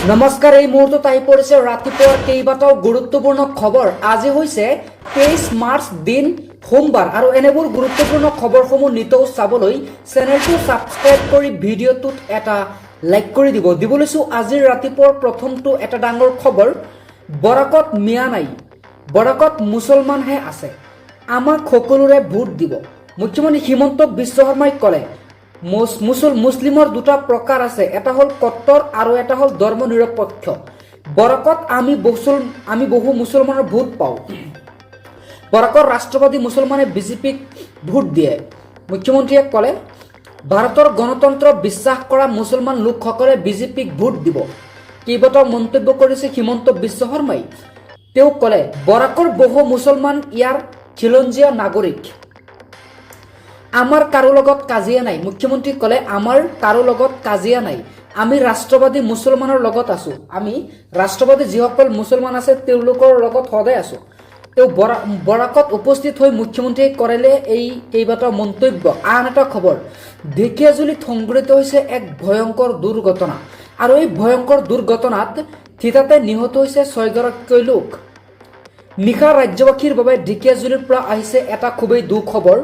নমস্কাৰ, এই মুহূৰ্তত আহি পৰিছে ৰাতিপুৱাৰ কেইবাটাও গুৰুত্বপূৰ্ণ খবৰ। আজি হৈছে 23 মাৰ্চ দিন সোমবাৰ আৰু এনেবোৰ গুৰুত্বপূৰ্ণ খবৰসমূহ নিতৌ চাবলৈ চেনেলটো ছাবস্ক্ৰাইব কৰি ভিডিঅ'টোত এটা লাইক কৰি দিব। দিবলৈছো আজিৰ ৰাতিপুৱাৰ প্ৰথমটো এটা ডাঙৰ খবৰ। বৰাকত মিয়া নাই, বৰাকত মুছলমানহে আছে, আমাক সকলোৰে ভোট দিব। মুখ্যমন্ত্ৰী হিমন্ত বিশ্ব শৰ্মাই ক'লে মুছলিমৰ দুটা প্ৰকাৰ আছে, এটা হ'ল কট্টৰ আৰু এটা হ'ল ধৰ্ম নিৰপেক্ষ। বৰাকত আমি বহু মুছলমানৰ ভোট পাওঁ। বৰাকত ৰাষ্ট্ৰবাদী মুছলমানে বিজেপিক ভোট দিয়ে। মুখ্যমন্ত্ৰীয়ে ক'লে ভাৰতৰ গণতন্ত্ৰ বিশ্বাস কৰা মুছলমান লোকসকলে বিজেপিক ভোট দিব। কেইবাটাও মন্তব্য কৰিছে হিমন্ত বিশ্ব শৰ্মাই। তেওঁ ক'লে বৰাকৰ বহু মুছলমান ইয়াৰ খিলঞ্জীয়া নাগৰিক। আমাৰ কাৰো লগত কাজিয়া নাই। মুখ্যমন্ত্ৰী ক'লে আমাৰ কাৰো লগত কাজিয়া নাই, আমি ৰাষ্ট্ৰবাদী মুছলমানৰ লগত আছো। আমি ৰাষ্ট্ৰবাদী যিসকল মুছলমান আছে তেওঁলোকৰ লগত সদায় আছো। তেওঁ বৰাকত উপস্থিত হৈ মুখ্যমন্ত্ৰীয়ে কৰিলে এই কেইবাটাও মন্তব্য। আন এটা খবৰ, ঢেকীয়াজুলিত সংঘটিত হৈছে এক ভয়ংকৰ দুৰ্ঘটনা আৰু এই ভয়ংকৰ দুৰ্ঘটনাত থিতাতে নিহত হৈছে 6গৰাকী লোক। নিশা ৰাজ্যবাসীৰ বাবে ঢেকীয়াজুলিৰ পৰা আহিছে এটা খুবেই দুখবৰ।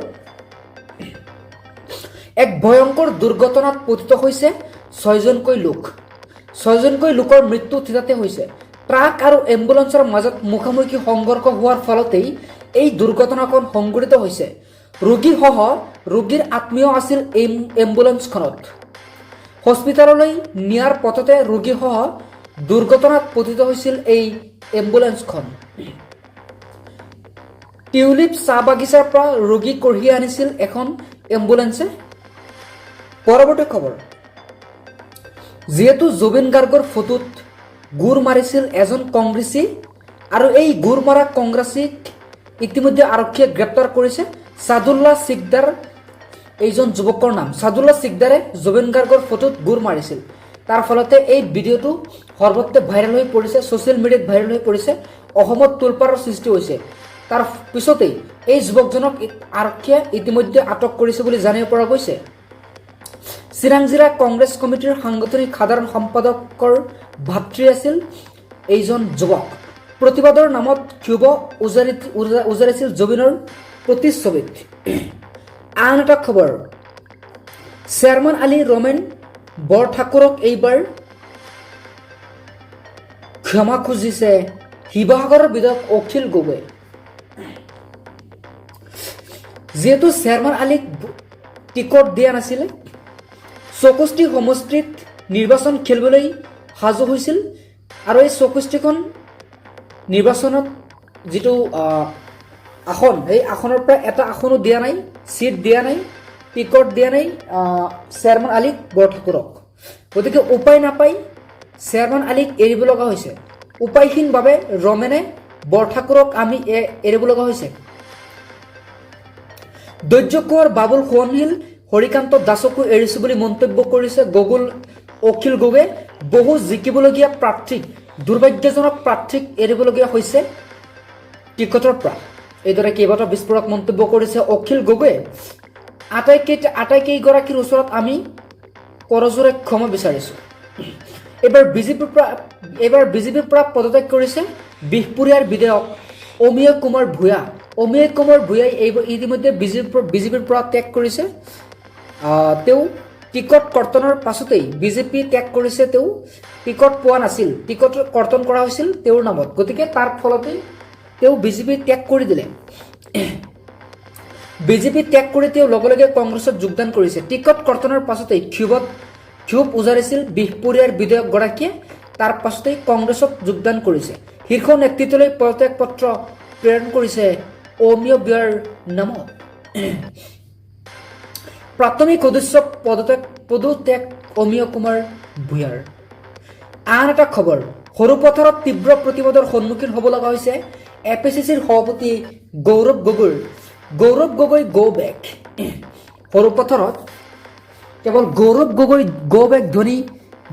এক ভয়ংকৰ দুৰ্ঘটনাত পতিত হৈছে 6জনকৈ লোক। 6জনকৈ লোকৰ মৃত্যু থিতাতে হৈছে। ট্ৰাক আৰু এম্বুলেন্সৰ মাজত মুখামুখি সংঘৰ্ষ হোৱাৰ ফলতেই এই দুৰ্ঘটনাখন সংঘটিত হৈছে। ৰোগীসহ ৰোগীৰ আত্মীয় আছিল এই এম্বুলেন্সখনত। হস্পিটাললৈ নিয়াৰ পথতে ৰোগীসহ দুৰ্ঘটনাত পতিত হৈছিল এই এম্বুলেন্সখন। টিউলিপ চাহ বাগিচাৰ পৰা ৰোগী কঢ়িয়াই আনিছিল এখন এম্বুলেন্সে। পৰৱৰ্তী খবৰ, যিহেতু জুবিন গাৰ্গৰ ফটোত গুৰ মাৰিছিল এজন কংগ্ৰেছী আৰু এই গুৰ মাৰা কংগ্ৰেছীক ইতিমধ্যে আৰক্ষীয়ে গ্ৰেপ্তাৰ কৰিছে। ছাদুল্লাহ সিকদাৰ এইজন যুৱকৰ নাম। ছাদুল্লাহ সিকদাৰে জুবিন গাৰ্গৰ ফটোত গুৰ মাৰিছিল। তাৰ ফলতে এই ভিডিঅ'টো সৰ্বত্ৰ ভাইৰেল হৈ পৰিছে, ছ'চিয়েল মিডিয়াত ভাইৰেল হৈ পৰিছে। অসমত তোলপাৰৰ সৃষ্টি হৈছে। তাৰ পিছতেই এই যুৱকজনক আৰক্ষীয়ে ইতিমধ্যে আটক কৰিছে বুলি জানিব পৰা গৈছে। চিৰাং জিলা কংগ্ৰেছ কমিটিৰ সাংগঠনিক সাধাৰণ সম্পাদকৰ ভাতৃ আছিল এইজন যুৱক। প্ৰতিবাদৰ নামত ক্ষোভ উজাৰিছিল জুবিনৰ প্ৰতিচ্ছবিত। আন এটা খবৰ, চেয়াৰমেন আলী ৰমেন বৰঠাকুৰক এইবাৰ ক্ষমা খুজিছে শিৱসাগৰৰ বিধায়ক অখিল গগৈ। যিহেতু চেয়াৰমেন আলীক টিকট দিয়া নাছিলে, 64টি সমষ্টিত নিৰ্বাচন খেলিবলৈ সাজু হৈছিল আৰু এই 64খন নিৰ্বাচনত যিটো আসন, এই আসনৰ পৰা এটা আসনো দিয়া নাই, চিট দিয়া নাই, টিকট দিয়া নাই চেয়াৰমেন আলী বৰঠাকুৰক। গতিকে উপায় নাপাই চেয়াৰমেন আলীক এৰিব লগা হৈছে। উপায়হীনভাৱে ৰমেনে বৰঠাকুৰক আমি এৰিব লগা হৈছে। ধৈৰ্য কোঁৱৰ, বাবুল সোৱণশীল, হৰিকান্ত দাসকো এৰিছো বুলি মন্তব্য কৰিছে অখিল গগৈয়ে। বহু জিকিবলগীয়া প্ৰাৰ্থীক, দুৰ্ভাগ্যজনক প্ৰাৰ্থীক এৰিবলগীয়া হৈছে টিকটৰ পৰা। এইদৰে কেইবাটাও বিস্ফোৰক মন্তব্য কৰিছে অখিল গগৈয়ে। আটাইকেইগৰাকীৰ ওচৰত আমি কৰজোৰে ক্ষমা বিচাৰিছো। এইবাৰ বিজেপিৰ পৰা পদত্যাগ কৰিছে বিহপুৰীয়াৰ বিধায়ক অমিয় কুমাৰ ভূঞা। অমিয় কুমাৰ ভূঞাই ইতিমধ্যে বিজেপিৰ পৰা ত্যাগ কৰিছে। তেওঁ টিকট কৰ্তনৰ পাছতেই বিজেপি ত্যাগ কৰিছে। তেওঁ টিকট পোৱা নাছিল, টিকট কৰ্তন কৰা হৈছিল তেওঁৰ নামত। গতিকে তাৰ ফলতেই তেওঁ বিজেপি ত্যাগ কৰি দিলে। বিজেপি ত্যাগ কৰি তেওঁ লগে লগে কংগ্ৰেছত যোগদান কৰিছে। টিকট কৰ্তনৰ পাছতেই ক্ষোভ উজাৰিছিল বিহপুৰীয়াৰ বিধায়কগৰাকীয়ে। তাৰ পাছতেই কংগ্ৰেছত যোগদান কৰিছে। শীৰ্ষ নেতৃত্বলৈ পদত্যাগ পত্ৰ প্ৰেৰণ কৰিছে অমিয় ভূঞাৰ নামত। প্ৰাথমিক সদস্য পদত্যাগ অমিয় কুমাৰ ভূঞাৰ। আন এটা খবৰ, সৰুপথাৰত তীব্ৰ প্ৰতিবাদৰ সন্মুখীন হ'ব লগা হৈছে APCCৰ সভাপতি গৌৰৱ গগৈ। Gaurav Gogoi go back. সৰুপথাৰত কেৱল গৌৰৱ গগৈ গো বেক ধ্বনি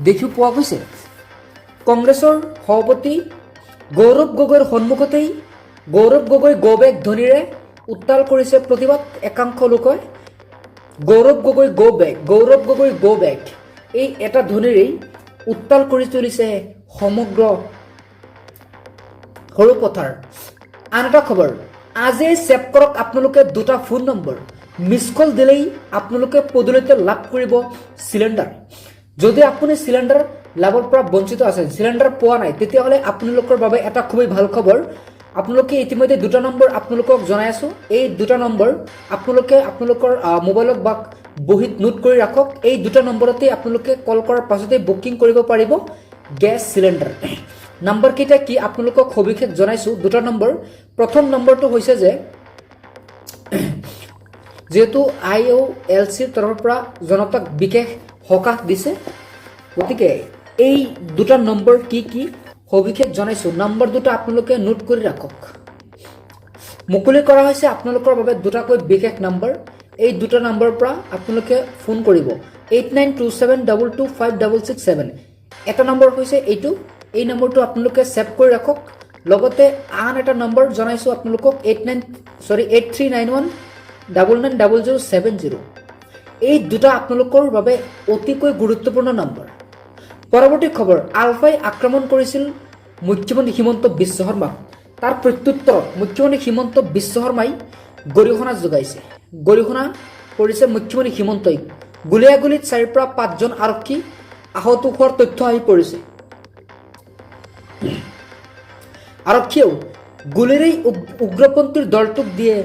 দেখি পোৱা গৈছে। কংগ্ৰেছৰ সভাপতি গৌৰৱ গগৈৰ সন্মুখতেই গৌৰৱ গগৈ গো বেক ধ্বনিৰে উত্তাল কৰিছে প্ৰতিবাদ একাংশ লোকে। Gaurav Gogoi go back, Gaurav Gogoi go back, এই এটা ধ্বনিৰেই উত্তাল কৰি তুলিছে সমগ্ৰ সৰুপথাৰ। আন এটা খবৰ, আজিয়ে ছেভ কৰক আপোনালোকে দুটা ফোন নম্বৰ, মিছ কল দিলেই আপোনালোকে পদূলিতে লাভ কৰিব চিলিণ্ডাৰ। যদি আপুনি চিলিণ্ডাৰ লাভৰ পৰা বঞ্চিত আছে, চিলিণ্ডাৰ পোৱা নাই, তেতিয়াহ'লে আপোনালোকৰ বাবে এটা খুবেই ভাল খবৰ। আপোনালোকে ইতিমধ্যে দুটা নম্বৰ আপোনালোকক জনাই আছোঁ। এই দুটা নম্বৰ আপোনালোকে আপোনালোকৰ মোবাইলত বা বহীত নোট কৰি ৰাখক। এই দুটা নম্বৰতে আপোনালোকে কল কৰাৰ পাছতে বুকিং কৰিব পাৰিব গেছ চিলিণ্ডাৰ। নম্বৰকেইটা কি আপোনালোকক সবিশেষ জনাইছোঁ। দুটা নম্বৰ, প্ৰথম নম্বৰটো হৈছে যে যেহেতু IOLCৰ তৰফৰ পৰা জনতাক বিশেষ সকাহ দিছে, গতিকে এই দুটা নম্বৰ কি কি সবিশেষ জনাইছোঁ। নম্বৰ দুটা আপোনালোকে নোট কৰি ৰাখক। মুকলি কৰা হৈছে আপোনালোকৰ বাবে দুটাকৈ বিশেষ নম্বৰ। এই দুটা নম্বৰৰ পৰা আপোনালোকে ফোন কৰিব 8927225667। এটা নম্বৰ হৈছে এইটো, এই নম্বৰটো আপোনালোকে ছেভ কৰি ৰাখক। লগতে আন এটা নম্বৰ জনাইছোঁ আপোনালোকক 8391990070। এই দুটা আপোনালোকৰ বাবে অতিকৈ গুৰুত্বপূৰ্ণ নম্বৰ। পৰৱৰ্তী খবৰ, আলফাই আক্ৰমণ কৰিছিল মুখ্যমন্ত্ৰী হিমন্ত বিশ্ব শৰ্মাক। তাৰ প্ৰত্যুত্তৰত মুখ্যমন্ত্ৰী হিমন্ত বিশ্ব শৰ্মাই গৰিহণা যোগাইছে। গৰিহণা কৰিছে মুখ্যমন্ত্ৰী হিমন্তই। গুলীয়াগুলীত 4 পৰা 5জন আৰক্ষী আহত হোৱাৰ তথ্য আহি পৰিছে। আৰক্ষীয়েও গুলীৰেই উগ্ৰপন্থীৰ দলটোক দিয়ে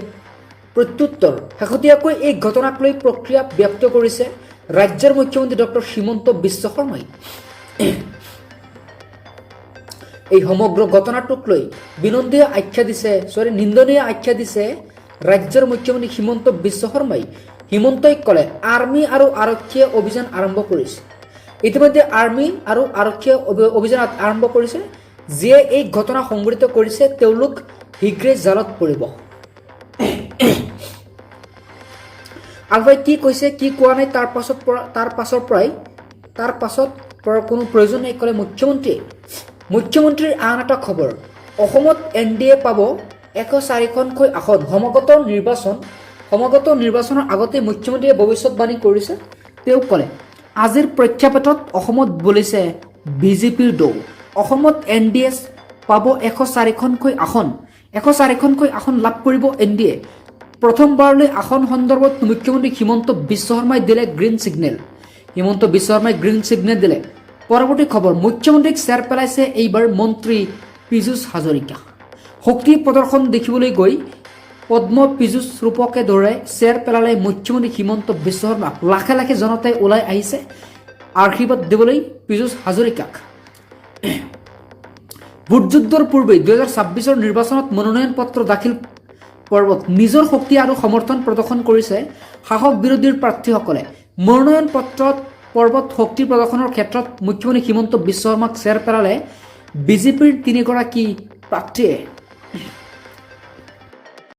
প্ৰত্যুত্তৰ। শেহতীয়াকৈ এই ঘটনাক লৈ প্ৰক্ৰিয়া ব্যক্ত কৰিছে ৰাজ্যৰ মুখ্যমন্ত্ৰী ডক্টৰ হিমন্ত বিশ্ব শৰ্মাই। এই সমগ্ৰ ঘটনাটোক লৈ নিন্দনীয় আখ্যা দিছে ৰাজ্যৰ মুখ্যমন্ত্ৰী হিমন্ত বিশ্ব শৰ্মাই। হিমন্তই ক'লে, আৰ্মি আৰু আৰক্ষীয়ে অভিযান আৰম্ভ কৰিছে। ইতিমধ্যে আৰ্মি আৰু আৰক্ষীয়ে অভিযান আৰম্ভ কৰিছে। যিয়ে এই ঘটনা সংঘটিত কৰিছে তেওঁলোক শীঘ্ৰেই জালত পৰিব। আলফাই কি কৈছে কি কোৱা নাই তাৰ পাছত কোনো প্ৰয়োজন নাই ক'লে মুখ্যমন্ত্ৰীয়ে। মুখ্যমন্ত্ৰীৰ আন এটা খবৰ, অসমত NDA পাব 104খনকৈ আসন। সমাগত নিৰ্বাচনৰ আগতে মুখ্যমন্ত্ৰীয়ে ভৱিষ্যতবাণী কৰিছে। তেওঁ ক'লে, আজিৰ প্ৰেক্ষাপটত অসমত বলিছে বিজেপিৰ দৌ। অসমত NDA পাব 104খনকৈ আসন। 104খনকৈ আসন লাভ কৰিব NDA। প্ৰথমবাৰলৈ আসন সন্দৰ্ভত মুখ্যমন্ত্ৰী হিমন্ত বিশ্ব শৰ্মাই দিলে গ্ৰীণ ছিগনেল দিলে। পৰৱৰ্তী খবৰ, মুখ্যমন্ত্ৰীক চেৰ পেলাইছে এইবাৰ মন্ত্ৰী পীযুষ হাজৰিকা। শক্তি প্ৰদৰ্শন দেখিবলৈ গৈ পদ্ম পীযুষ ৰূপকে ধৰে চেৰ পেলালে মুখ্যমন্ত্ৰী হিমন্ত বিশ্ব শৰ্মাক। লাখে লাখে জনতাই ওলাই আহিছে আশীৰ্বাদ দিবলৈ পীযুষ হাজৰিকাক। ভোটযুদ্ধৰ পূৰ্বে 2026ৰ নিৰ্বাচনত মনোনয়ন পত্ৰ দাখিল পৰ্বত নিজৰ শক্তি আৰু সমৰ্থন প্ৰদৰ্শন কৰিছে শাসক বিৰোধীৰ প্ৰাৰ্থীসকলে। মনোনয়ন পৰ্বত শক্তি প্ৰদৰ্শনৰ ক্ষেত্ৰত মুখ্যমন্ত্ৰী হিমন্ত বিশ্ব শৰ্মাক চেৰ পেলালে বিজেপিৰ 3গৰাকী প্ৰাৰ্থীয়ে।